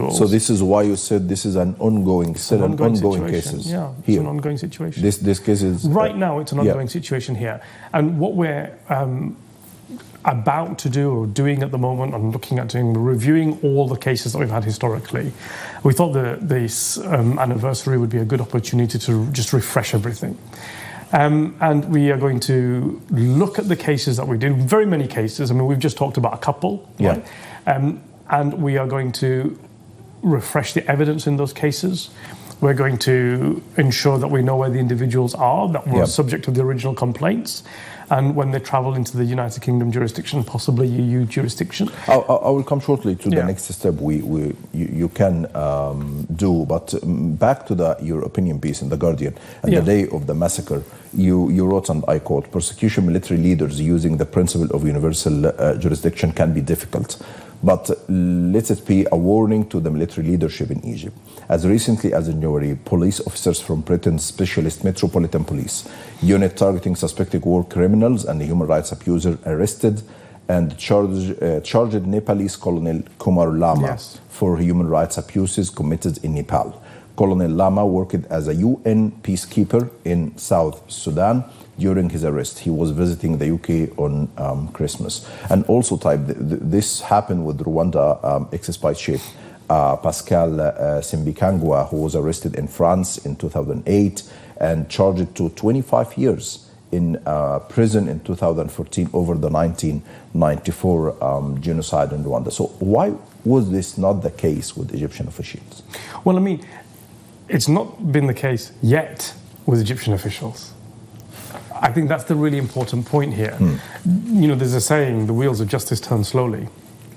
individuals. So this is why you said this is an ongoing cases. Yeah, here. It's an ongoing situation. This case is right now. It's an ongoing situation here, and what we're about to do or doing at the moment, I'm looking at doing, reviewing all the cases that we've had historically. We thought that this anniversary would be a good opportunity to just refresh everything. And we are going to look at the cases that we did, very many cases. I mean, we've just talked about a couple, right? And we are going to refresh the evidence in those cases. We're going to ensure that we know where the individuals are that were subject to the original complaints, and when they travel into the United Kingdom jurisdiction, possibly EU jurisdiction. I will come shortly to the next step you can do, but back to your opinion piece in The Guardian, and the day of the massacre, you wrote, and I quote, "Persecution military leaders using the principle of universal jurisdiction can be difficult, but let it be a warning to the military leadership in Egypt. As recently as in January, police officers from Britain's Specialist Metropolitan Police unit targeting suspected war criminals and human rights abusers arrested and charged Nepalese Colonel Kumar Lama for human rights abuses committed in Nepal. Colonel Lama worked as a UN peacekeeper in South Sudan. During his arrest, he was visiting the UK on Christmas. And also, this happened with Rwanda ex-spy chief Pascal Simbikangwa, who was arrested in France in 2008 and charged to 25 years in prison in 2014 over the 1994 genocide in Rwanda. So why was this not the case with Egyptian officials? Well, I mean, it's not been the case yet with Egyptian officials. I think that's the really important point here. You know, there's a saying, the wheels of justice turn slowly,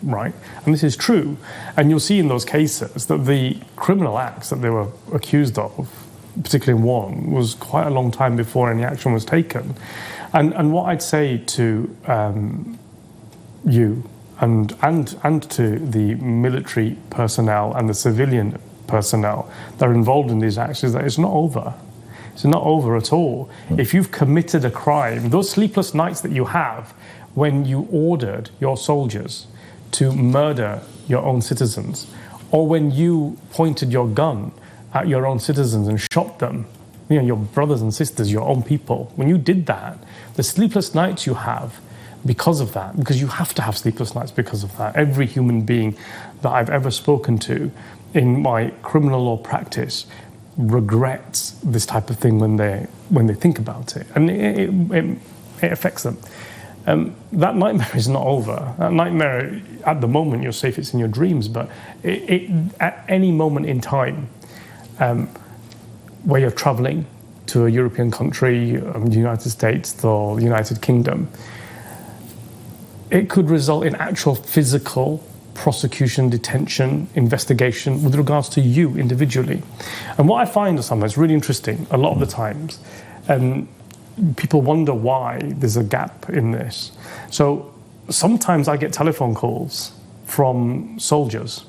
right? And this is true. And you'll see in those cases that the criminal acts that they were accused of, particularly one, was quite a long time before any action was taken. And what I'd say to you and to the military personnel and the civilian personnel that are involved in these acts is that it's not over. It's not over at all. If you've committed a crime, those sleepless nights that you have when you ordered your soldiers to murder your own citizens, or when you pointed your gun at your own citizens and shot them, you know, your brothers and sisters, your own people, when you did that, the sleepless nights you have because of that, because you have to have sleepless nights because of that. Every human being that I've ever spoken to in my criminal law practice regrets this type of thing when they think about it, and it affects them. That nightmare is not over. That nightmare, at the moment, you're safe, it's in your dreams, but at any moment in time, where you're traveling to a European country, the United States or the United Kingdom, it could result in actual physical prosecution, detention, investigation with regards to you individually. And what I find sometimes really interesting, a lot of the times, people wonder why there's a gap in this. So sometimes I get telephone calls from soldiers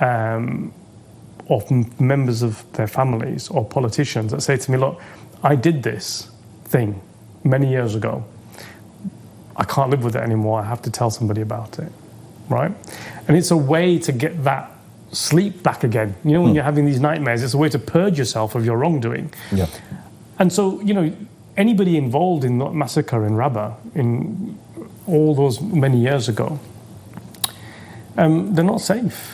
or from members of their families or politicians that say to me, look, I did this thing many years ago. I can't live with it anymore. I have to tell somebody about it. Right? And it's a way to get that sleep back again. You know, when you're having these nightmares, it's a way to purge yourself of your wrongdoing. Yeah. And so, you know, anybody involved in the massacre in Rabaa, in all those many years ago, they're not safe.